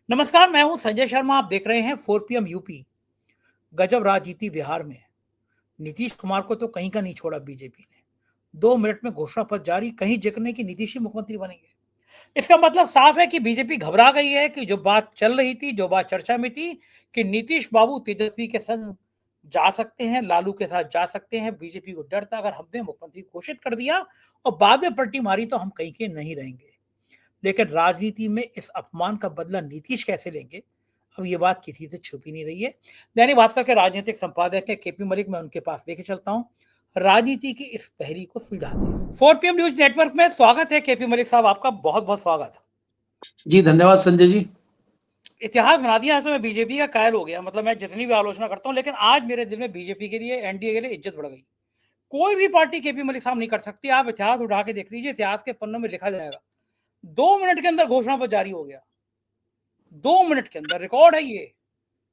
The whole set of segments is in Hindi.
नमस्कार, मैं हूं संजय शर्मा। आप देख रहे हैं 4 PM यूपी। गजब राजनीति बिहार में। नीतीश कुमार को तो कहीं का नहीं छोड़ा बीजेपी ने। 2 मिनट में घोषणा पत्र जारी, कहीं जिक्र नहीं कि नीतीश ही मुख्यमंत्री बनेंगे। इसका मतलब साफ है कि बीजेपी घबरा गई है कि जो बात चल रही थी, जो बात चर्चा में थी कि नीतीश बाबू तेजस्वी के संग जा सकते हैं, लालू के साथ जा सकते हैं। बीजेपी को डर था, अगर हमने मुख्यमंत्री घोषित कर दिया और बाद में पलटी मारी तो हम कहीं के नहीं रहेंगे। लेकिन राजनीति में इस अपमान का बदला नीतीश कैसे लेंगे, अब ये बात किसी से छुपी नहीं रही है। दैनिक भास्कर के राजनीतिक संपादक है केपी मलिक, मैं उनके पास लेके चलता हूँ, राजनीति की इस पहेली को सुलझाते हैं। 4 PM न्यूज नेटवर्क में स्वागत है केपी मलिक साहब, आपका बहुत बहुत स्वागत। जी धन्यवाद संजय जी। इतिहास बना दिया है, मैं बीजेपी का कायल हो गया। मतलब मैं जितनी भी आलोचना करता हूँ, लेकिन आज मेरे दिल में बीजेपी के लिए, एनडीए के लिए इज्जत बढ़ गई। कोई भी पार्टी केपी मलिक साहब नहीं कर सकती। आप इतिहास उठा के देख लीजिए, इतिहास के पन्नों में लिखा जाएगा 2 मिनट के अंदर घोषणा पत्र जारी हो गया। 2 मिनट के अंदर रिकॉर्ड है ये।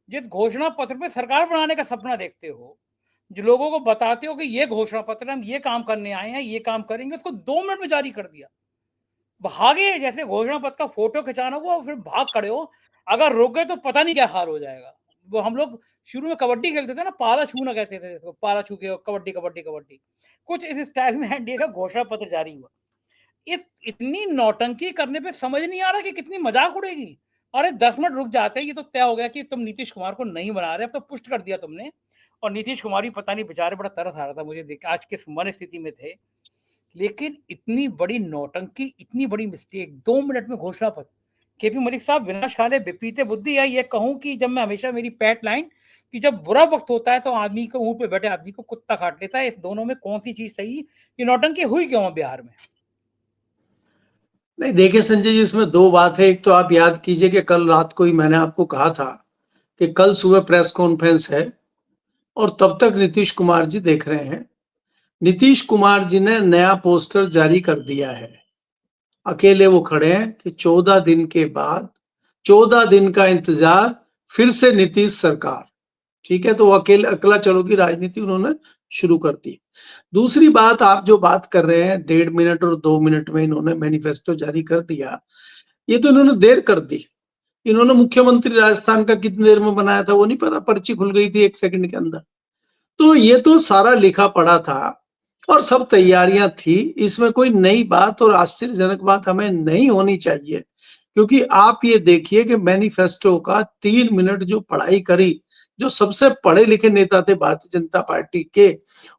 जिस घोषणा पत्र पे सरकार बनाने का सपना देखते हो, जो लोगों को बताते हो कि ये घोषणा पत्र हम ये काम करने आए हैं, ये काम करेंगे, उसको 2 मिनट में जारी कर दिया। भागे जैसे घोषणा पत्र का फोटो खिंचाना हुआ और फिर भाग खड़े हो। अगर रुक गए तो पता नहीं क्या हाल हो जाएगा। वो हम लोग शुरू में कबड्डी खेलते थे ना, पाला छूना कहते थे इसको, पाला छू के कबड्डी कबड्डी कबड्डी, कुछ इस स्टाइल में एनडीए का घोषणा पत्र जारी हुआ। इस इतनी नौटंकी करने पे समझ नहीं आ रहा कि कितनी मजाक उड़ेगी। अरे 10 मिनट रुक जाते हैं, ये तो तय हो गया कि तुम नीतीश कुमार को नहीं बना रहे, अब तो पुष्ट कर दिया तुमने। और नीतीश कुमार भी पता नहीं, बेचारे बड़ा तरस आ रहा था मुझे देख, आज किस मन स्थिति में थे। लेकिन इतनी बड़ी नौटंकी, इतनी बड़ी मिस्टेक, 2 मिनट में घोषणा पत्र। केपी मलिक साहब, विनाशकाले विपरीते बुद्धि, या ये कहूं कि जब मैं हमेशा, मेरी पैट लाइन कि जब बुरा वक्त होता है तो आदमी को, मुंह पे बैठे आदमी को कुत्ता काट लेता है। इस दोनों में कौन सी चीज सही? ये नौटंकी हुई क्यों है बिहार में? नहीं देखिए संजय जी, इसमें दो बात है। एक तो आप याद कीजिए कि कल रात को ही मैंने आपको कहा था कि कल सुबह प्रेस कॉन्फ्रेंस है और तब तक नीतीश कुमार जी देख रहे हैं। नीतीश कुमार जी ने नया पोस्टर जारी कर दिया है। अकेले वो खड़े हैं कि 14 दिन के बाद, 14 दिन का इंतजार, फिर से नीतीश सरकार। ठीक है, तो वो अकेले अकेला चलो की राजनीति उन्होंने शुरू कर दी। दूसरी बात, आप जो बात कर रहे हैं 1.5 मिनट और 2 मिनट में इन्होंने मैनिफेस्टो जारी कर दिया, ये तो इन्होंने देर कर दी। इन्होंने मुख्यमंत्री राजस्थान का कितनी देर में बनाया था वो नहीं पता, पर्ची खुल गई थी 1 सेकंड के अंदर। तो ये तो सारा लिखा पड़ा था और सब तैयारियां थी। इसमें कोई नई बात और आश्चर्यजनक बात हमें नहीं होनी चाहिए, क्योंकि आप ये देखिए कि मैनिफेस्टो का 3 मिनट जो पढ़ाई करी, जो सबसे पढ़े लिखे नेता थे भारतीय जनता पार्टी के,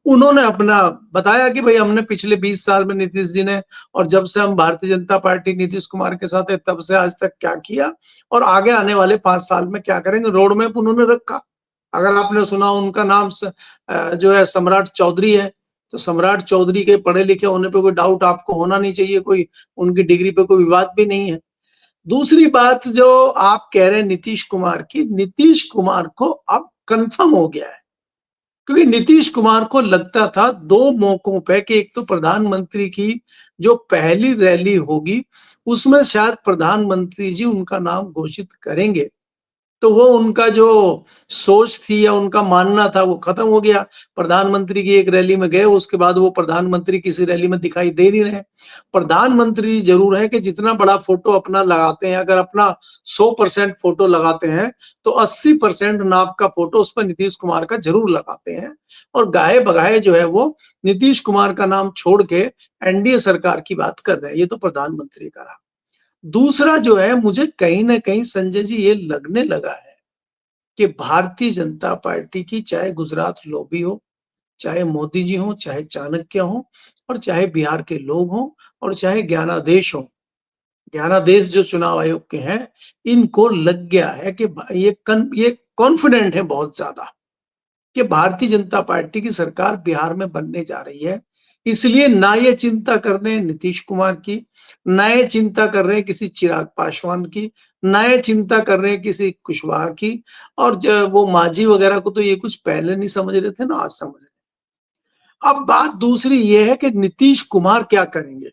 उन्होंने अपना बताया कि भाई हमने पिछले 20 साल में नीतीश जी ने, और जब से हम भारतीय जनता पार्टी नीतीश कुमार के साथ है तब से आज तक क्या किया और आगे आने वाले 5 साल में क्या करेंगे, रोड मैप उन्होंने रखा। अगर आपने सुना, उनका नाम जो है सम्राट चौधरी है, तो सम्राट चौधरी के पढ़े लिखे होने पे कोई डाउट आपको होना नहीं चाहिए, कोई उनकी डिग्री पे कोई विवाद भी नहीं है। दूसरी बात जो आप कह रहे हैं नीतीश कुमार की, नीतीश कुमार को अब कंफर्म हो गया है, क्योंकि नीतीश कुमार को लगता था 2 मौकों पे कि एक तो प्रधानमंत्री की जो पहली रैली होगी उसमें शायद प्रधानमंत्री जी उनका नाम घोषित करेंगे, तो वो उनका जो सोच थी या उनका मानना था वो खत्म हो गया। प्रधानमंत्री की एक रैली में गए, उसके बाद वो प्रधानमंत्री किसी रैली में दिखाई दे नहीं रहे। प्रधानमंत्री जरूर है कि जितना बड़ा फोटो अपना लगाते हैं, अगर अपना 100% फोटो लगाते हैं तो 80% नाप का फोटो उस पर नीतीश कुमार का जरूर लगाते हैं, और गाहे बगाहे जो है वो नीतीश कुमार का नाम छोड़ के एनडीए सरकार की बात कर रहे हैं। ये तो प्रधानमंत्री का रहा। दूसरा जो है, मुझे कहीं ना कहीं संजय जी ये लगने लगा है कि भारतीय जनता पार्टी की, चाहे गुजरात लॉबी हो, चाहे मोदी जी हो, चाहे चाणक्य हो, और चाहे बिहार के लोग हो, और चाहे ज्ञानादेश हो, ज्ञानादेश जो चुनाव आयोग के हैं, इनको लग गया है कि ये कॉन्फिडेंट है बहुत ज्यादा कि भारतीय जनता पार्टी की सरकार बिहार में बनने जा रही है। इसलिए ना ये चिंता कर रहे हैं नीतीश कुमार की, ना ये चिंता कर रहे हैं किसी चिराग पासवान की, ना ये चिंता कर रहे हैं किसी कुशवाहा की, और वो मांझी वगैरह को तो ये कुछ पहले नहीं समझ रहे थे ना, आज समझ रहे। अब बात दूसरी ये है कि नीतीश कुमार क्या करेंगे।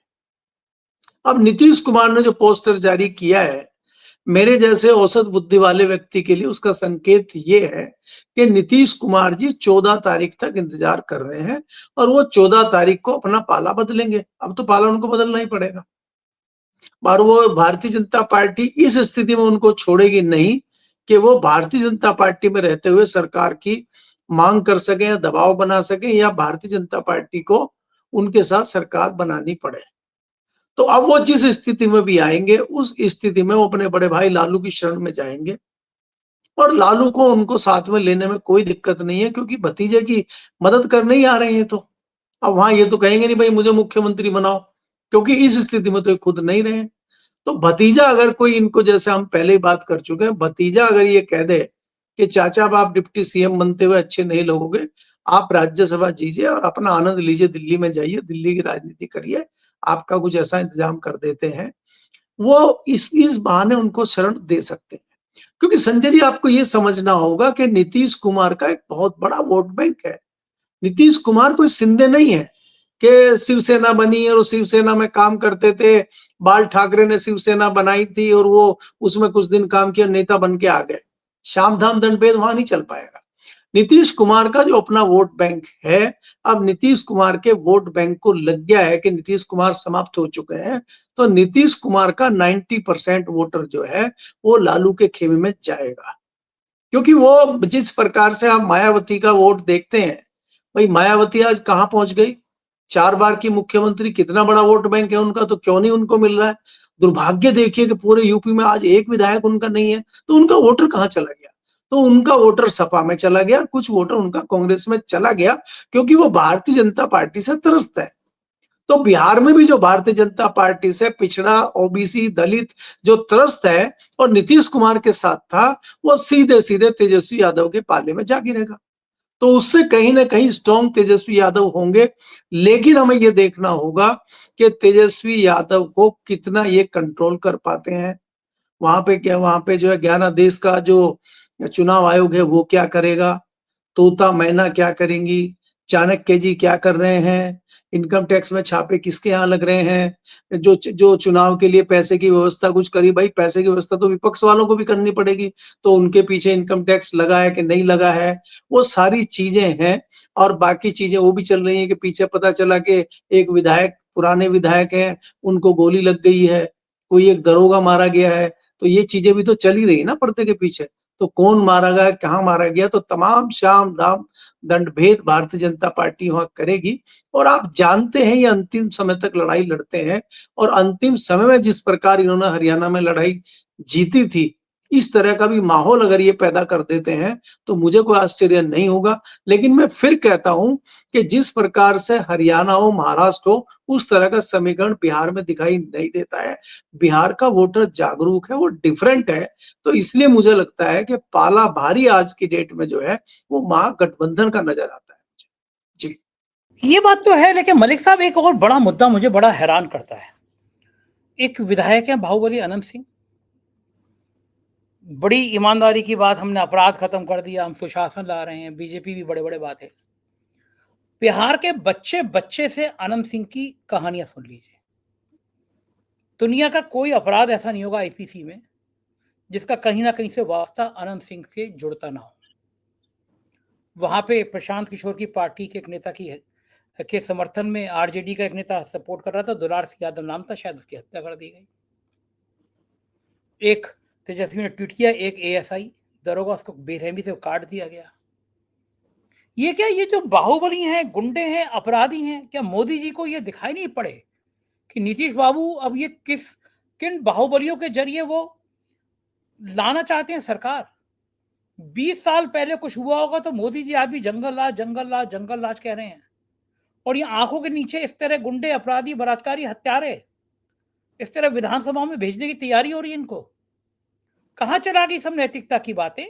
अब नीतीश कुमार ने जो पोस्टर जारी किया है, मेरे जैसे औसत बुद्धि वाले व्यक्ति के लिए उसका संकेत ये है कि नीतीश कुमार जी 14 तारीख तक इंतजार कर रहे हैं और वो 14 तारीख को अपना पाला बदलेंगे। अब तो पाला उनको बदलना ही पड़ेगा। और वो भारतीय जनता पार्टी इस स्थिति में उनको छोड़ेगी नहीं कि वो भारतीय जनता पार्टी में रहते हुए सरकार की मांग कर सके या दबाव बना सके या भारतीय जनता पार्टी को उनके साथ सरकार बनानी पड़े। तो अब वो जिस स्थिति में भी आएंगे उस स्थिति में वो अपने बड़े भाई लालू की शरण में जाएंगे और लालू को उनको साथ में लेने में कोई दिक्कत नहीं है क्योंकि भतीजे की मदद करने ही आ रहे हैं। तो अब वहां ये तो कहेंगे नहीं भाई मुझे मुख्यमंत्री बनाओ, क्योंकि इस स्थिति में तो ये खुद नहीं रहे। तो भतीजा अगर कोई इनको, जैसे हम पहले ही बात कर चुके हैं, भतीजा अगर ये कह दे कि चाचा अब आप डिप्टी सीएम बनते हुए अच्छे नहीं लगोगे, आप राज्यसभा जीजिए और अपना आनंद लीजिए, दिल्ली में जाइए, दिल्ली की राजनीति करिए, आपका कुछ ऐसा इंतजाम कर देते हैं, वो इस बहाने उनको शरण दे सकते हैं। क्योंकि संजय जी आपको ये समझना होगा कि नीतीश कुमार का एक बहुत बड़ा वोट बैंक है। नीतीश कुमार कोई शिंदे नहीं है कि शिवसेना बनी और शिवसेना में काम करते थे, बाल ठाकरे ने शिवसेना बनाई थी और वो उसमें कुछ दिन काम किया, नेता बन के आ गए। शाम धाम दंड भेद वहां नहीं चल पाएगा। नीतीश कुमार का जो अपना वोट बैंक है, अब नीतीश कुमार के वोट बैंक को लग गया है कि नीतीश कुमार समाप्त हो चुके हैं, तो नीतीश कुमार का 90% वोटर जो है वो लालू के खेमे में जाएगा। क्योंकि वो जिस प्रकार से आप मायावती का वोट देखते हैं, भाई मायावती आज कहां पहुंच गई, 4 बार की मुख्यमंत्री, कितना बड़ा वोट बैंक है उनका, तो क्यों नहीं उनको मिल रहा है। दुर्भाग्य देखिए कि पूरे यूपी में आज एक विधायक उनका नहीं है, तो उनका वोटर कहां चला गया। तो उनका वोटर सपा में चला गया, कुछ वोटर उनका कांग्रेस में चला गया, क्योंकि वो भारतीय जनता पार्टी से त्रस्त है। तो बिहार में भी जो भारतीय जनता पार्टी से पिछड़ा, ओबीसी, दलित जो त्रस्त है और नीतीश कुमार के साथ था, वो सीधे सीधे तेजस्वी यादव के पाले में जा गिरेगा। तो उससे कहीं ना कहीं स्ट्रॉन्ग तेजस्वी यादव होंगे, लेकिन हमें यह देखना होगा कि तेजस्वी यादव को कितना ये कंट्रोल कर पाते हैं। वहां पे जो है 11 देश का जो चुनाव आयोग है वो क्या करेगा, तोता मैना क्या करेंगी, चाणक्य जी क्या कर रहे हैं, इनकम टैक्स में छापे किसके यहाँ लग रहे हैं, जो जो चुनाव के लिए पैसे की व्यवस्था कुछ करी, भाई पैसे की व्यवस्था तो विपक्ष वालों को भी करनी पड़ेगी, तो उनके पीछे इनकम टैक्स लगा है कि नहीं लगा है, वो सारी चीजें हैं। और बाकी चीजें वो भी चल रही है कि पीछे पता चला कि एक विधायक, पुराने विधायक हैं, उनको गोली लग गई है, कोई एक दरोगा मारा गया है, तो ये चीजें भी तो चल ही रही ना पर्दे के पीछे। तो कौन मारा गया, कहाँ मारा गया, तो तमाम शाम दाम दंड भेद भारतीय जनता पार्टी वहां करेगी। और आप जानते हैं ये अंतिम समय तक लड़ाई लड़ते हैं, और अंतिम समय में जिस प्रकार इन्होंने हरियाणा में लड़ाई जीती थी, इस तरह का भी माहौल अगर ये पैदा कर देते हैं तो मुझे कोई आश्चर्य नहीं होगा। लेकिन मैं फिर कहता हूं कि जिस प्रकार से हरियाणा हो, महाराष्ट्र हो, उस तरह का समीकरण बिहार में दिखाई नहीं देता है। बिहार का वोटर जागरूक है, वो डिफरेंट है। तो इसलिए मुझे लगता है कि पाला भारी आज की डेट में जो है वो महागठबंधन का नजर आता है। जी, ये बात तो है, लेकिन मलिक साहब एक और बड़ा मुद्दा मुझे बड़ा हैरान करता है। एक विधायक है बाहुबली अनंत सिंह, बड़ी ईमानदारी की बात, हमने अपराध खत्म कर दिया, हम सुशासन ला रहे हैं, बीजेपी भी बड़े बड़े बात है। बिहार के बच्चे बच्चे से अनंत सिंह की कहानियां सुन लीजिए। दुनिया का कोई अपराध ऐसा नहीं होगा आईपीसी में जिसका कहीं ना कहीं से वास्ता अनंत सिंह से जुड़ता ना हो। वहां पे प्रशांत किशोर की पार्टी के एक नेता की के समर्थन में आरजेडी का एक नेता सपोर्ट कर रहा था, दुलार सिंह यादव नाम था, शायद उसकी हत्या कर दी गई। एक तेजस्वी ने ट्वीट किया, एक एएसआई दरोगा, उसको बेरहमी से काट दिया गया। ये क्या, ये जो बाहुबली हैं, गुंडे हैं, अपराधी हैं, क्या मोदी जी को ये दिखाई नहीं पड़े कि नीतीश बाबू अब ये किन बाहुबलियों के जरिए वो लाना चाहते हैं सरकार। 20 साल पहले कुछ हुआ होगा तो मोदी जी आज भी जंगल राज जंगल राज जंगल राज कह रहे हैं, और ये आंखों के नीचे इस तरह गुंडे, अपराधी, बलात्कारी, हत्यारे इस तरह विधानसभा में भेजने की तैयारी हो रही है इनको। कहां चला गई सब नैतिकता की बातें,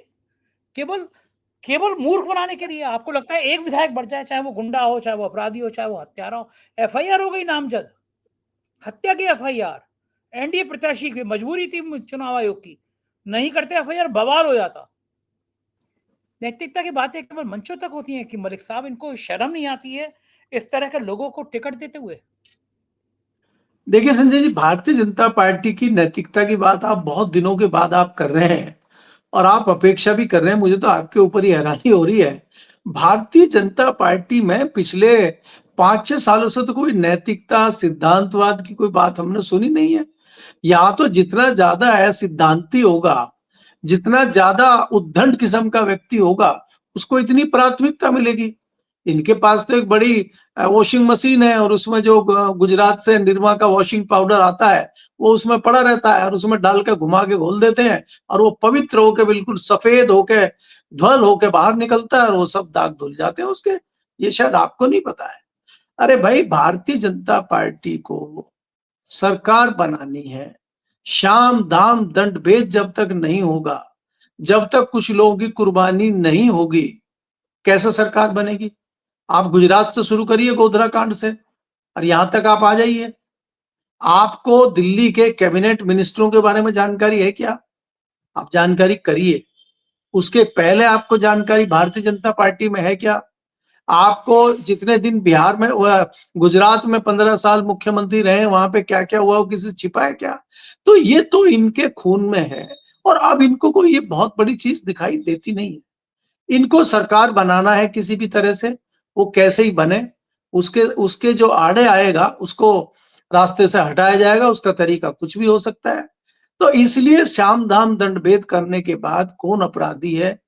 केवल केवल मूर्ख बनाने के लिए। आपको लगता है एक विधायक बढ़ जाए, चाहे वो गुंडा हो, चाहे वो अपराधी हो, चाहे वो हत्यारा हो, एफआईआर हो गई नामजद, हत्या की एफआईआर। एनडीए प्रत्याशी की मजबूरी थी चुनाव आयोग की, नहीं करते एफआईआर, बवाल हो जाता। नैतिकता की बातें केवल मंचों तक होती हैं कि मलिक साहब, इनको शर्म नहीं आती है इस तरह के लोगों को टिकट देते हुए। देखिए संजय जी, भारतीय जनता पार्टी की नैतिकता की बात आप बहुत दिनों के बाद आप कर रहे हैं और आप अपेक्षा भी कर रहे हैं, मुझे तो आपके ऊपर ही हैरानी हो रही है। भारतीय जनता पार्टी में पिछले 5-6 सालों से तो कोई नैतिकता, सिद्धांतवाद की कोई बात हमने सुनी नहीं है। यहाँ तो जितना ज्यादा है सिद्धांती होगा, जितना ज्यादा उद्दंड किस्म का व्यक्ति होगा, उसको इतनी प्राथमिकता मिलेगी। इनके पास तो एक बड़ी वॉशिंग मशीन है और उसमें जो गुजरात से निरमा का वॉशिंग पाउडर आता है वो उसमें पड़ा रहता है और उसमें डाल के घुमा के घोल देते हैं और वो पवित्र होके बिल्कुल सफेद होके ध्वल होके बाहर निकलता है और वो सब दाग धुल जाते हैं उसके। ये शायद आपको नहीं पता है। अरे भाई, भारतीय जनता पार्टी को सरकार बनानी है। शाम दाम दंड भेद जब तक नहीं होगा, जब तक कुछ लोगों की कुर्बानी नहीं होगी, कैसे सरकार बनेगी? आप गुजरात से शुरू करिए, गोधरा कांड से, और यहां तक आप आ जाइए। आपको दिल्ली के कैबिनेट मिनिस्टरों के बारे में जानकारी है क्या? आप जानकारी करिए। उसके पहले आपको जानकारी भारतीय जनता पार्टी में है क्या? आपको जितने दिन बिहार में गुजरात में 15 साल मुख्यमंत्री रहे, वहां पे क्या क्या हुआ वो किसी छिपा है क्या? तो ये तो इनके खून में है और अब इनको कोई ये बहुत बड़ी चीज दिखाई देती नहीं है। इनको सरकार बनाना है किसी भी तरह से, वो कैसे ही बने, उसके उसके जो आड़े आएगा उसको रास्ते से हटाया जाएगा, उसका तरीका कुछ भी हो सकता है। तो इसलिए श्याम धाम दंड भेद करने के बाद कौन अपराधी है?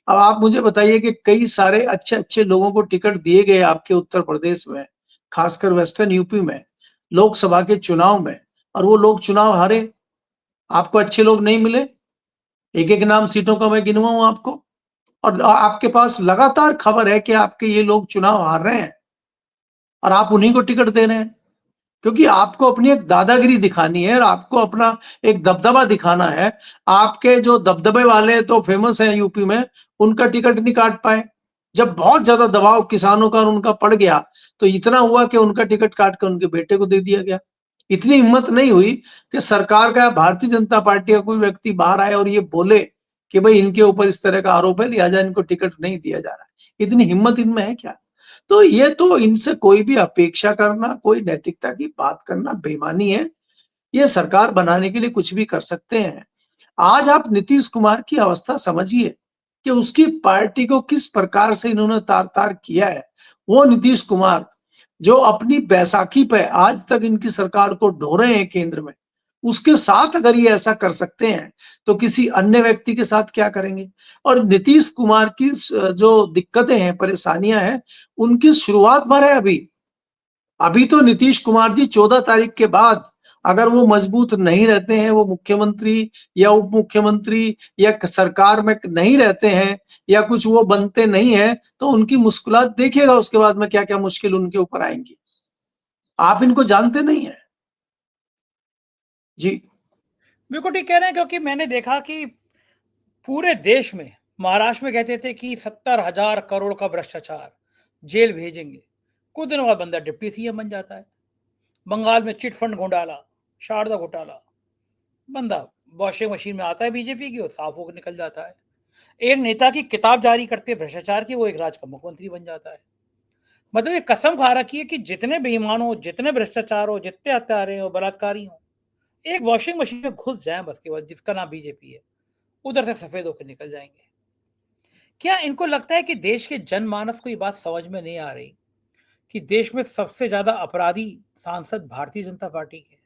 अब आप मुझे बताइए कि कई सारे अच्छे अच्छे लोगों को टिकट दिए गए आपके उत्तर प्रदेश में, खासकर वेस्टर्न यूपी में, लोकसभा के चुनाव में, और वो लोग चुनाव हारे। आपको अच्छे लोग नहीं मिले। एक एक नाम सीटों का मैं गिनवाऊं आपको, और आपके पास लगातार खबर है कि आपके ये लोग चुनाव हार रहे हैं और आप उन्हीं को टिकट दे रहे हैं, क्योंकि आपको अपनी एक दादागिरी दिखानी है और आपको अपना एक दबदबा दिखाना है। आपके जो दबदबे वाले तो फेमस हैं यूपी में, उनका टिकट नहीं काट पाए। जब बहुत ज्यादा दबाव किसानों का और उनका पड़ गया तो इतना हुआ कि उनका टिकट काट कर उनके बेटे को दे दिया गया। इतनी हिम्मत नहीं हुई कि सरकार का, भारतीय जनता पार्टी का कोई व्यक्ति बाहर आए और ये बोले कि भाई इनके ऊपर इस तरह का आरोप है, लिहाजा इनको टिकट नहीं दिया जा रहा है। इतनी हिम्मत इनमें है क्या? तो ये तो इनसे कोई भी अपेक्षा करना, कोई नैतिकता की बात करना बेईमानी है। ये सरकार बनाने के लिए कुछ भी कर सकते हैं। आज आप नीतीश कुमार की अवस्था समझिए कि उसकी पार्टी को किस प्रकार से इन्होंने तार-तार किया है। वो नीतीश कुमार जो अपनी बैसाखी पे आज तक इनकी सरकार को ढो रहे हैं केंद्र में, उसके साथ अगर ये ऐसा कर सकते हैं, तो किसी अन्य व्यक्ति के साथ क्या करेंगे? और नीतीश कुमार की जो दिक्कतें हैं, परेशानियां हैं, उनकी शुरुआत भर है अभी। अभी तो नीतीश कुमार जी 14 तारीख के बाद अगर वो मजबूत नहीं रहते हैं, वो मुख्यमंत्री या उप मुख्यमंत्री या सरकार में नहीं रहते हैं या कुछ वो बनते नहीं है, तो उनकी मुश्किलात देखिएगा उसके बाद में क्या-क्या मुश्किल उनके ऊपर आएंगी। आप इनको जानते नहीं है। जी। बिल्कुल ठीक कह रहे हैं, क्योंकि मैंने देखा कि पूरे देश में महाराष्ट्र में कहते थे कि 70,000 करोड़ का भ्रष्टाचार, जेल भेजेंगे। कुछ दिनों बाद बंदा डिप्टी सीएम बन जाता है। बंगाल में चिट फंड घोटाला, शारदा घोटाला, बंदा वॉशिंग मशीन में आता है बीजेपी की और साफ होकर निकल जाता है। एक नेता की किताब जारी करते भ्रष्टाचार की, वो एक राज्य का मुख्यमंत्री बन जाता है। मतलब ये कसम खा रखी है कि जितने बेईमान हो, जितने भ्रष्टाचार हो, जितने हत्यारे हो, बलात्कारी हो, एक वॉशिंग मशीन में घुस जाएं बस, केवल जिसका नाम बीजेपी है, उधर से सफेद होकर निकल जाएंगे। क्या इनको लगता है कि देश के जनमानस को ये बात समझ में नहीं आ रही कि देश में सबसे ज्यादा अपराधी सांसद भारतीय जनता पार्टी के हैं?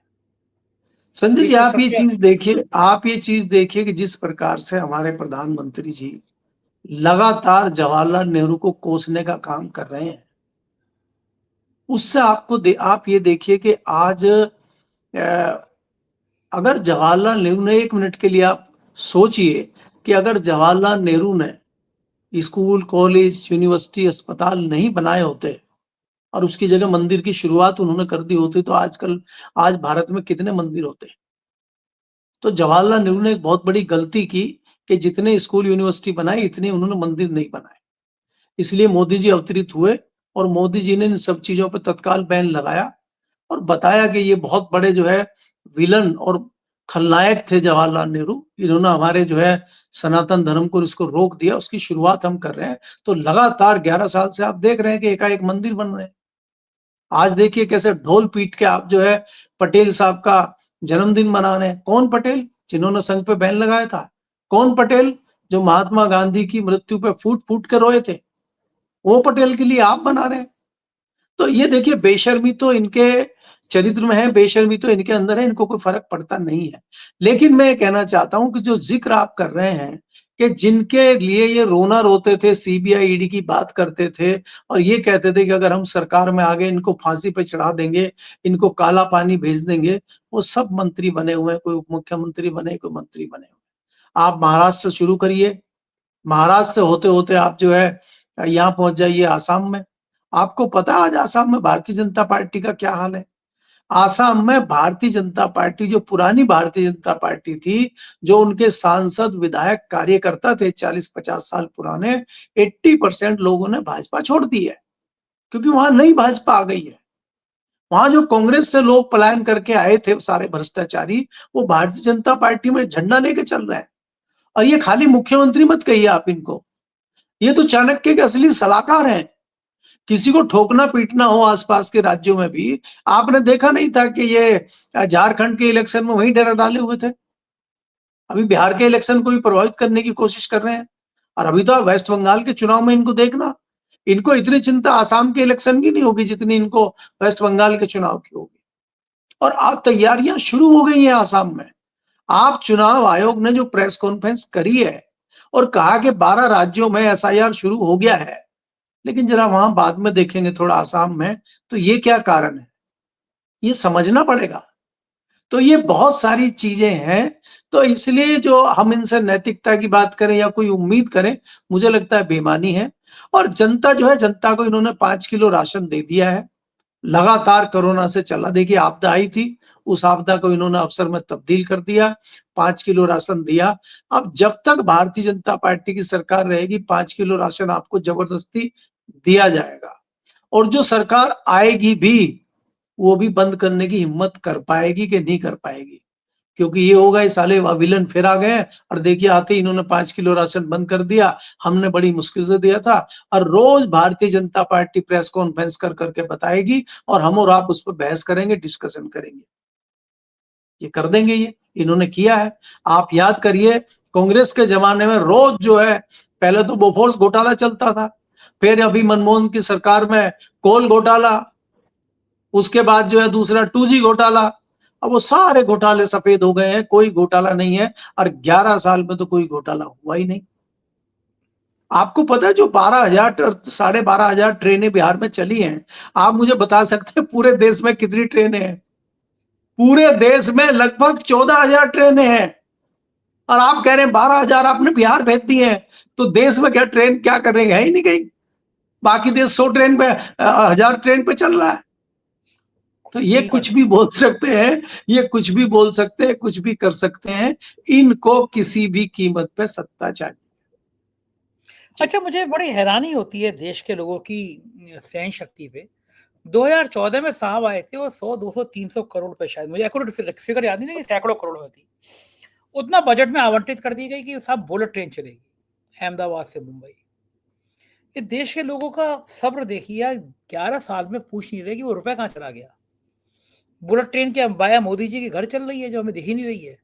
संजय जी, देश में सबसे आप ये चीज देखिए कि जिस प्रकार से हमारे प्रधानमंत्री जी लगातार जवाहरलाल नेहरू को कोसने का काम कर रहे हैं, उससे आप ये देखिए कि आज अगर जवाहरलाल नेहरू ने, एक मिनट के लिए आप सोचिए कि अगर जवाहरलाल नेहरू ने स्कूल, कॉलेज, यूनिवर्सिटी, अस्पताल नहीं बनाए होते और उसकी जगह मंदिर की शुरुआत उन्होंने कर दी होती, तो आज भारत में कितने मंदिर होते? तो जवाहरलाल नेहरू ने एक बहुत बड़ी गलती की कि जितने स्कूल, यूनिवर्सिटी बनाए, इतने उन्होंने मंदिर नहीं बनाए। इसलिए मोदी जी अवतरित हुए और मोदी जी ने इन सब चीजों पर तत्काल बैन लगाया और बताया कि ये बहुत बड़े जो है विलन और खलनायक थे जवाहरलाल नेहरू। इन्होंने हमारे जो है सनातन धर्म को इसको रोक दिया, उसकी शुरुआत हम कर रहे हैं। तो लगातार 11 साल से आप देख रहे हैं कि एकाएक मंदिर बन रहे हैं। आज देखिए कैसे ढोल पीट के आप जो है पटेल साहब का जन्मदिन मना रहे हैं। कौन पटेल? जिन्होंने संघ पे बैन लगाया था। कौन पटेल? जो महात्मा गांधी की मृत्यु पे फूट फूट के रोए थे। वो पटेल के लिए आप मना रहे हैं। तो ये देखिए बेशर्मी तो इनके चरित्र में है, बेशर्मी तो इनके अंदर है, इनको कोई फ़र्क पड़ता नहीं है। लेकिन मैं ये कहना चाहता हूँ कि जो ज़िक्र आप कर रहे हैं कि जिनके लिए ये रोना रोते थे, सीबीआई, ईडी की बात करते थे और ये कहते थे कि अगर हम सरकार में आ गए इनको फांसी पे चढ़ा देंगे, इनको काला पानी भेज देंगे, वो सब मंत्री बने हुए हैं, कोई उप मुख्यमंत्री बने, कोई मंत्री बने हुए हैं। आप महाराष्ट्र से शुरू करिए, महाराष्ट्र से होते-होते आप जो है यहाँ पहुँच जाइए आसाम में। आपको पता है आज आसाम में भारतीय जनता पार्टी का क्या हाल है? आसाम में भारतीय जनता पार्टी जो पुरानी भारतीय जनता पार्टी थी, जो उनके सांसद, विधायक, कार्यकर्ता थे 40-50 साल पुराने, 80% लोगों ने भाजपा छोड़ दी है, क्योंकि वहाँ नई भाजपा आ गई है। वहाँ जो कांग्रेस से लोग पलायन करके आए थे सारे भ्रष्टाचारी, वो भारतीय जनता पार्टी में झंडा लेके चल रहे हैं। और ये खाली मुख्यमंत्री मत कहिए आप इनको, ये तो चाणक्य के असली सलाहकार हैं। किसी को ठोकना पीटना हो आसपास के राज्यों में भी, आपने देखा नहीं था कि ये झारखंड के इलेक्शन में वही डेरा डाले हुए थे। अभी बिहार के इलेक्शन को भी प्रभावित करने की कोशिश कर रहे हैं। और अभी तो आप वेस्ट बंगाल के चुनाव में इनको देखना, इनको इतनी चिंता आसाम के इलेक्शन की नहीं होगी जितनी इनको वेस्ट बंगाल के चुनाव की होगी। और आज तैयारियां शुरू हो गई हैं आसाम में। आप चुनाव आयोग ने जो प्रेस कॉन्फ्रेंस करी है और कहा कि 12 राज्यों में एसआईआर शुरू हो गया है, लेकिन जरा वहां बाद में देखेंगे थोड़ा आसाम में, तो ये क्या कारण है, ये समझना पड़ेगा। तो ये बहुत सारी चीजें हैं, तो इसलिए जो हम इनसे नैतिकता की बात करें या कोई उम्मीद करें, मुझे लगता है बेईमानी है। और जनता जो है, जनता को इन्होंने 5 किलो राशन दे दिया है। लगातार कोरोना से चला, देखिए आपदा आई थी, उस आपदा को इन्होंने अवसर में तब्दील कर दिया, 5 किलो राशन दिया। अब जब तक भारतीय जनता पार्टी की सरकार रहेगी, 5 किलो राशन आपको जबरदस्ती दिया जाएगा। और जो सरकार आएगी भी, वो भी बंद करने की हिम्मत कर पाएगी कि नहीं कर पाएगी, क्योंकि ये होगा ये साले विलन फिर आ गए और देखिए आते ही इन्होंने 5 किलो राशन बंद कर दिया, हमने बड़ी मुश्किल से दिया था। और रोज Bharatiya Janata party press conference कर करके बताएगी और हम और आप उस पर बहस करेंगे, डिस्कशन करेंगे। ये कर देंगे, ये इन्होंने किया है। आप याद करिए कांग्रेस के जमाने में रोज जो है, पहले तो बोफोर्स घोटाला चलता था, फिर अभी मनमोहन की सरकार में कोल घोटाला, उसके बाद जो है दूसरा 2G घोटाला। अब वो सारे घोटाले सफेद हो गए हैं, कोई घोटाला नहीं है। और 11 साल में तो कोई घोटाला हुआ ही नहीं। आपको पता है जो 12,000 12,500 ट्रेनें बिहार में चली हैं, आप मुझे बता सकते हैं पूरे देश में कितनी ट्रेनें हैं? पूरे देश में लगभग 14,000 ट्रेनें हैं और आप कह रहे हैं 12,000 आपने बिहार भेज दी हैं, तो देश में क्या ट्रेन क्या कर रहे हैं? है ही नहीं कहीं। बाकी देश 100 ट्रेन पे 1000 ट्रेन पे चल रहा है। तो ये नहीं कर कुछ भी बोल सकते हैं, ये कुछ भी बोल सकते हैं, कुछ भी कर सकते हैं। इनको किसी भी कीमत पे सत्ता चाहिए। जी। अच्छा, मुझे बड़ी हैरानी होती है देश के लोगों की सहन शक्ति पे। 2014 में साहब आए थे और 100, 200, 300 करोड़ रुपए, शायद मुझे एक्यूरेट फिगर याद नहीं, लेकिन सैकड़ों करोड़ में थी। उतना बजट में आवंटित कर दी गई कि साहब बुलेट ट्रेन चलेगी अहमदाबाद से मुंबई। ये देश के लोगों का सब्र देखिए यार, 11 साल में पूछ नहीं रहे कि वो रुपए कहाँ चला गया। बुलेट ट्रेन क्या बाया मोदी जी के घर चल रही है जो हमें दिख ही नहीं रही है?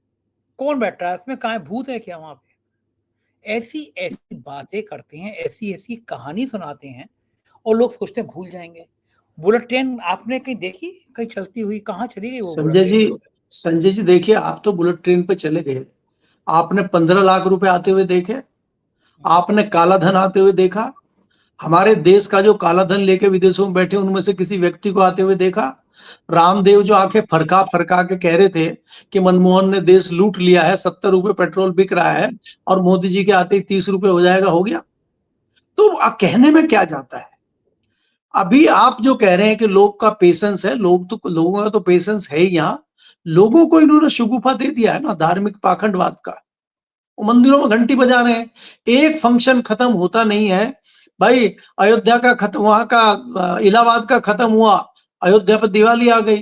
कौन बैठ रहा है इसमें? कहाँ है? भूत है क्या वहाँ पे? ऐसी-ऐसी बातें करते हैं, ऐसी-ऐसी कहानी सुनाते हैं और लोग सोचते हैं भूल जाएँगे। बुलेट ट्रेन आपने कहीं देखी? कहीं चलती हुई? कहाँ चली गई वो बुलेट संजय ट्रेन? जी, संजय जी देखिए आप तो बुलेट ट्रेन पे चले गए। आपने 15 लाख रुपए आते हुए देखे? आपने काला धन आते हुए देखा? हमारे देश का जो काला धन लेके विदेशों में बैठे उनमें से किसी व्यक्ति को आते हुए देखा? रामदेव जो आंखें फरका फरका के कह रहे थे कि मनमोहन ने देश लूट लिया है, 70 रुपए पेट्रोल बिक रहा है और मोदी जी के आते ही 30 रुपए हो जाएगा, हो गया। तो कहने में क्या जाता है? अभी आप जो कह रहे हैं कि लोग का पेशेंस है, लोगों का तो पेशेंस है ही यहाँ। लोगों को इन्होंने शगुफा दे दिया है ना धार्मिक पाखंडवाद का। वो मंदिरों में घंटी बजा रहे हैं, एक फंक्शन खत्म होता नहीं है। भाई अयोध्या का खत्म, वहां का इलाहाबाद का खत्म हुआ, अयोध्या पर दिवाली आ गई,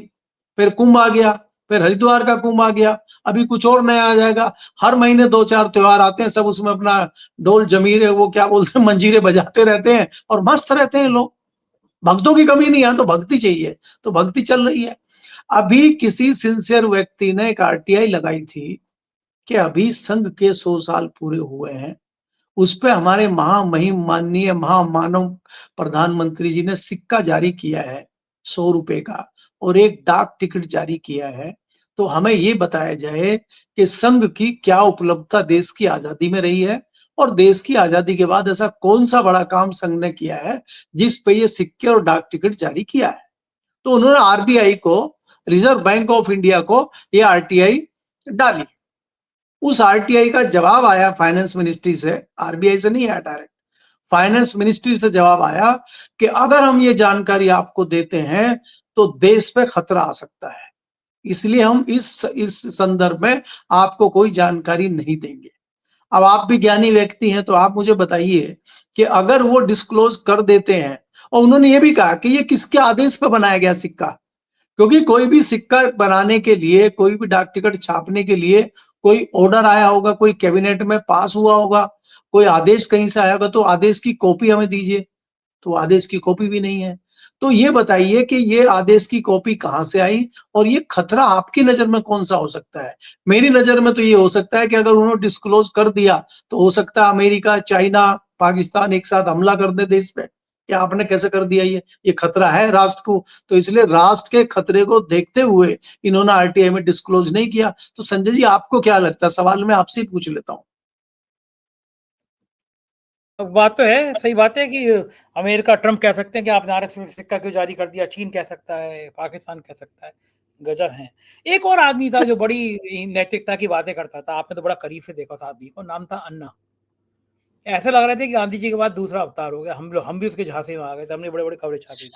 फिर कुंभ आ गया, फिर हरिद्वार का कुंभ आ गया, अभी कुछ और नया आ जाएगा। हर महीने 2-4 त्योहार आते हैं, सब उसमें अपना ढोल जमीरे वो क्या बोलते हैं मंजीरे बजाते रहते हैं और मस्त रहते हैं लोग। भक्तों की कमी नहीं है, तो भक्ति चाहिए, तो भक्ति चल रही है। अभी किसी सिंसियर व्यक्ति ने एक आरटीआई लगाई थी कि अभी संघ के 100 साल पूरे हुए हैं, उस पे हमारे महामहिम माननीय महामानव प्रधानमंत्री जी ने सिक्का जारी किया है 100 रुपए का और एक डाक टिकट जारी किया है। तो हमें ये बताया जाए कि संघ की क्या उपलब्धता देश की आजादी में रही है और देश की आजादी के बाद ऐसा कौन-सा बड़ा काम संघ ने किया है, जिस पे ये सिक्के और डाक टिकट जारी किया है। तो उन्होंने आरबीआई को, रिजर्व बैंक ऑफ इंडिया को ये आरटीआई डाली। उस आरटीआई का जवाब आया फाइनेंस मिनिस्ट्री से, आरबीआई से नहीं आया डायरेक्ट। फाइनेंस मिनिस्ट्री से जवाब आया कि अगर हम ये जानकारी आपको देते हैं तो देश पे खतरा आ सकता है, इसलिए हम इस संदर्भ में आपको कोई जानकारी नहीं देंगे। अब आप भी ज्ञानी व्यक्ति हैं तो आप मुझे बताइए कि अगर वो डिस्क्लोज कर देते हैं, और उन्होंने ये भी कहा कि ये किसके आदेश पर बनाया गया सिक्का, क्योंकि कोई भी सिक्का बनाने के लिए, कोई भी डाक टिकट छापने के लिए कोई ऑर्डर आया होगा, कोई कैबिनेट में पास हुआ होगा, कोई आदेश कहीं से आया होगा, तो आदेश की कॉपी हमें दीजिए। तो आदेश की कॉपी भी नहीं है। तो ये बताइए कि ये आदेश की कॉपी कहाँ से आई और ये खतरा आपकी नजर में कौन-सा हो सकता है? मेरी नजर में तो ये हो सकता है कि अगर उन्होंने डिस्क्लोज कर दिया तो हो सकता है अमेरिका, चाइना, पाकिस्तान एक साथ हमला कर दे देश पे। कि आपने कैसे कर दिया ये खतरा है राष्ट्र को। तो इसलिए राष्ट्र के खतरे को देखते हुए इन्होंने आरटीआई में डिस्क्लोज नहीं किया। तो संजय जी आपको क्या लगता है? सवाल मैं आपसे ही पूछ लेता हूँ। बात तो है, सही बात है कि अमेरिका, ट्रम्प कह सकते हैं कि आपने आरएस में सिक्का क्यों जारी कर दिया, चीन कह सकता है, पाकिस्तान कह सकता है, गजब हैं। एक और आदमी था जो बड़ी नैतिकता की बातें करता था, आपने तो बड़ा करीब से देखा उस आदमी को, नाम था अन्ना। ऐसा लग रहा था कि गांधी जी के बाद दूसरा अवतार हो गया, हम भी उसके झांसे में आ गए थे, हमने बड़े-बड़े खबरें छापी थी।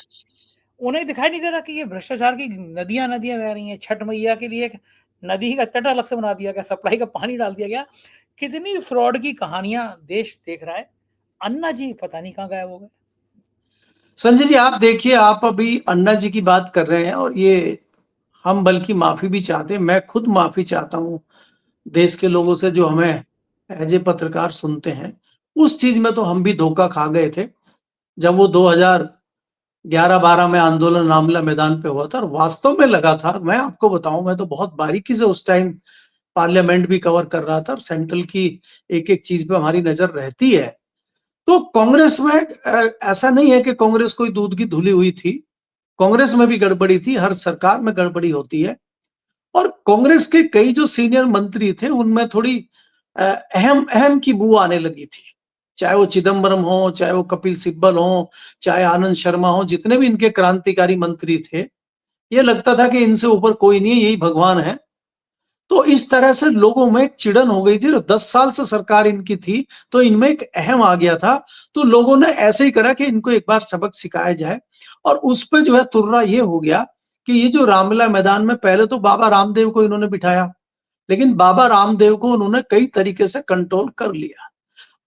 उन्हें दिखाई नहीं दे रहा कि ये भ्रष्टाचार की नदियाँ-नदियाँ बह रही हैं, छठ मैया के लिए एक नदी का तट अलग से बना दिया गया, सप्लाई का पानी डाल दिया गया। कितनी फ्रॉड की कहानियाँ देश देख रहा है। अन्ना जी पता नहीं कहाँ गायब हो गए। संजय जी आप देखिए, आप अभी अन्ना जी की बात कर रहे हैं और ये हम बल्कि माफी भी चाहते हैं। मैं खुद माफी चाहता हूँ देश के लोगों से जो हमें एज ए पत्रकार सुनते हैं। उस चीज में तो हम भी धोखा खा गए थे जब वो 2011-12 में आंदोलन रामलीला मैदान पे हुआ था और वास्तव में लगा था, मैं आपको बताऊं, मैं तो बहुत बारीकी से उस टाइम पार्लियामेंट भी कवर कर रहा था और सेंट्रल की एक एक चीज पे हमारी नजर रहती है। तो कांग्रेस में ऐसा नहीं है कि कांग्रेस कोई दूध की धुली हुई थी। कांग्रेस में भी गड़बड़ी थी, हर सरकार में गड़बड़ी होती है। और कांग्रेस के कई जो सीनियर मंत्री थे उनमें थोड़ी अहम अहम की बू आने लगी थी। चाहे वो चिदंबरम हो, चाहे वो कपिल सिब्बल हो, चाहे आनंद शर्मा हो, जितने भी इनके क्रांतिकारी मंत्री थे, ये लगता था कि इनसे ऊपर कोई नहीं है, यही भगवान है। तो इस तरह से लोगों में एक चिड़न हो गई थी। 10 साल से सरकार इनकी थी तो इनमें एक अहम आ गया था। तो लोगों ने ऐसे ही करा कि इनको एक बार सबक सिखाया जाए और उस पे जो है तुर्रा ये हो गया कि ये जो रामलीला मैदान में पहले तो बाबा रामदेव को इन्होंने बिठाया, लेकिन बाबा रामदेव को उन्होंने कई तरीके से कंट्रोल कर लिया।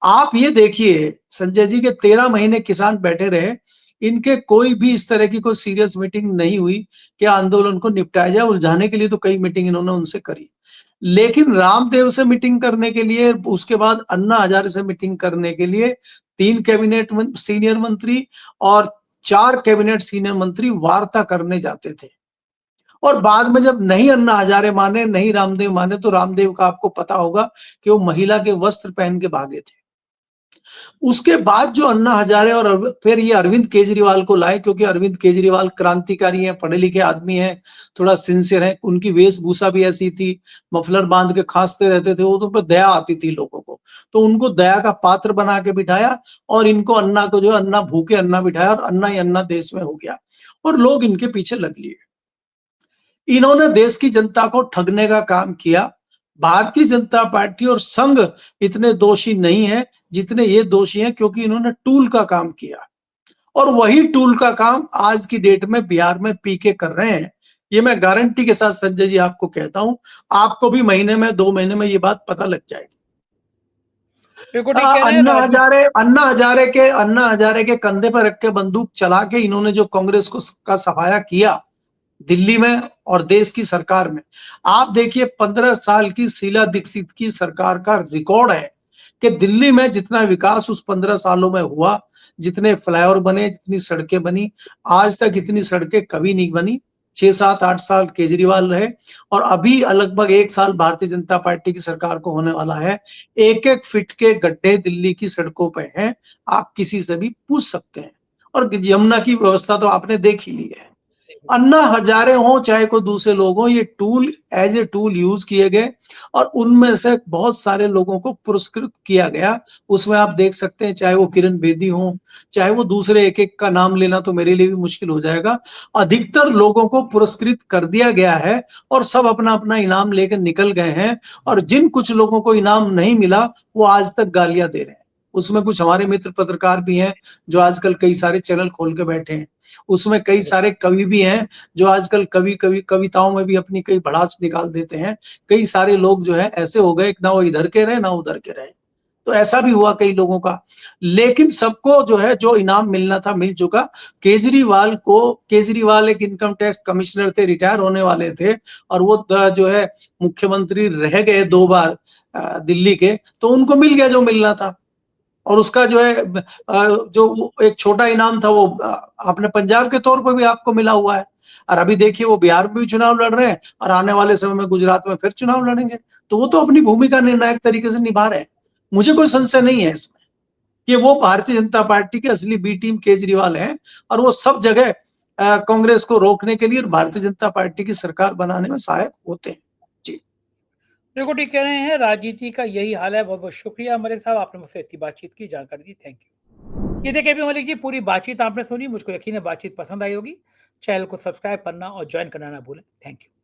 आप ये देखिए संजय जी के 13 महीने किसान बैठे रहे, इनके कोई भी इस तरह की कोई सीरियस मीटिंग नहीं हुई कि आंदोलन को निपटाया जाए। उलझाने के लिए तो कई मीटिंग इन्होंने उनसे करी, लेकिन रामदेव से मीटिंग करने के लिए, उसके बाद अन्ना हजारे से मीटिंग करने के लिए 3 कैबिनेट सीनियर मंत्री और 4 कैबिनेट सीनियर मंत्री वार्ता करने जाते थे। और बाद में जब नहीं अन्ना हजारे माने, नहीं रामदेव माने, तो रामदेव का आपको पता होगा कि वो महिला के वस्त्र पहन के भागे थे। उसके बाद जो अन्ना हजारे और फिर ये अरविंद केजरीवाल को लाए, क्योंकि अरविंद केजरीवाल क्रांतिकारी हैं, पढ़े लिखे आदमी हैं, थोड़ा सिंसियर हैं, उनकी वेशभूषा भी ऐसी थी, मफलर बांध के खांसते रहते थे, वो तो पर दया आती थी लोगों को। तो उनको दया का पात्र बना के बिठाया और इनको अन्ना को जो है अन्ना भूखे अन्ना बिठाया और अन्ना ही अन्ना देश में हो गया और लोग इनके पीछे लग लिए। इन्होंने देश की जनता को ठगने का काम किया। भारतीय जनता पार्टी और संघ इतने दोषी नहीं है जितने ये दोषी हैं, क्योंकि इन्होंने टूल का काम किया और वही टूल का काम आज की डेट में बिहार में पीके कर रहे हैं। ये मैं गारंटी के साथ संजय जी आपको कहता हूं, आपको भी महीने में 2 महीने में ये बात पता लग जाएगी। बिल्कुल ठीक कह रहे हैं राजनीति। अन्ना हजारे के कंधे पर रख के बंदूक चला के इन्होंने जो कांग्रेस को का सफाया किया दिल्ली में और देश की सरकार में, आप देखिए 15 साल की शीला दीक्षित की सरकार का रिकॉर्ड है कि दिल्ली में जितना विकास उस 15 सालों में हुआ, जितने फ्लाईओवर बने, जितनी सड़कें बनी, आज तक इतनी सड़कें कभी नहीं बनी। 6, 7, 8 साल केजरीवाल रहे और अभी लगभग 1 साल भारतीय जनता पार्टी की सरकार को होने वाला है। एक-एक फीट के गड्ढे दिल्ली की सड़कों पे हैं, आप किसी से भी पूछ सकते हैं। और यमुना की व्यवस्था तो आपने देख ही ली है। अन्ना हजारे हों चाहे कोई दूसरे लोग हों, ये tool as a tool use किए गए और उनमें से बहुत सारे लोगों को पुरस्कृत किया गया। उसमें आप देख सकते हैं चाहे वो किरण बेदी हों, चाहे वो दूसरे, एक-एक का नाम लेना तो मेरे लिए भी मुश्किल हो जाएगा। अधिकतर लोगों को पुरस्कृत कर दिया गया है और सब अपना-अपना इनाम लेकर निकल गए हैं और जिन कुछ लोगों को इनाम नहीं मिला, वो आज तक गालियाँ दे रहे हैं। उसमें कुछ हमारे मित्र पत्रकार भी हैं, जो आजकल कई सारे चैनल खोल के बैठे हैं। उसमें कई सारे कवि भी हैं, जो आजकल कविताओं में भी अपनी कई भड़ास निकाल देते हैं। कई सारे लोग जो है ऐसे हो गए, ना वो इधर के रहे, ना उधर के रहे। तो ऐसा भी हुआ कई लोगों का। लेकिन सबको जो है, जो इनाम मिलना था मिल चुका। केजरीवाल एक इनकम टैक्स कमिश्नर थे, रिटायर होने वाले थे और वो जो है मुख्यमंत्री रह गए 2 बार दिल्ली के, तो उनको मिल गया जो मिलना था। और उसका जो है जो एक छोटा इनाम था वो आपने पंजाब के तौर पर भी आपको मिला हुआ है। और अभी देखिए वो बिहार में भी चुनाव लड़ रहे हैं और आने वाले समय में गुजरात में फिर चुनाव लड़ेंगे। तो वो तो अपनी भूमिका निर्णायक तरीके से निभा रहे हैं। मुझे कोई संशय नहीं है इसमें कि वो भारतीय जनता पार्टी के असली बी टीम केजरीवाल हैं और वो सब जगह कांग्रेस को रोकने के लिए और भारतीय जनता पार्टी की सरकार बनाने में सहायक होते हैं। जी। बिल्कुल ठीक कह रहे हैं, राजनीति का यही हाल है। बहुत-बहुत शुक्रिया मलिक साहब, आपने मुझसे इतनी बातचीत की, जानकारी दी। Thank you. ये देखिए केपी मलिक जी, पूरी बातचीत आपने सुनी, मुझको यकीन है बातचीत पसंद आई होगी। चैनल को सब्सक्राइब करना और जॉइन करना ना भूलें। Thank you.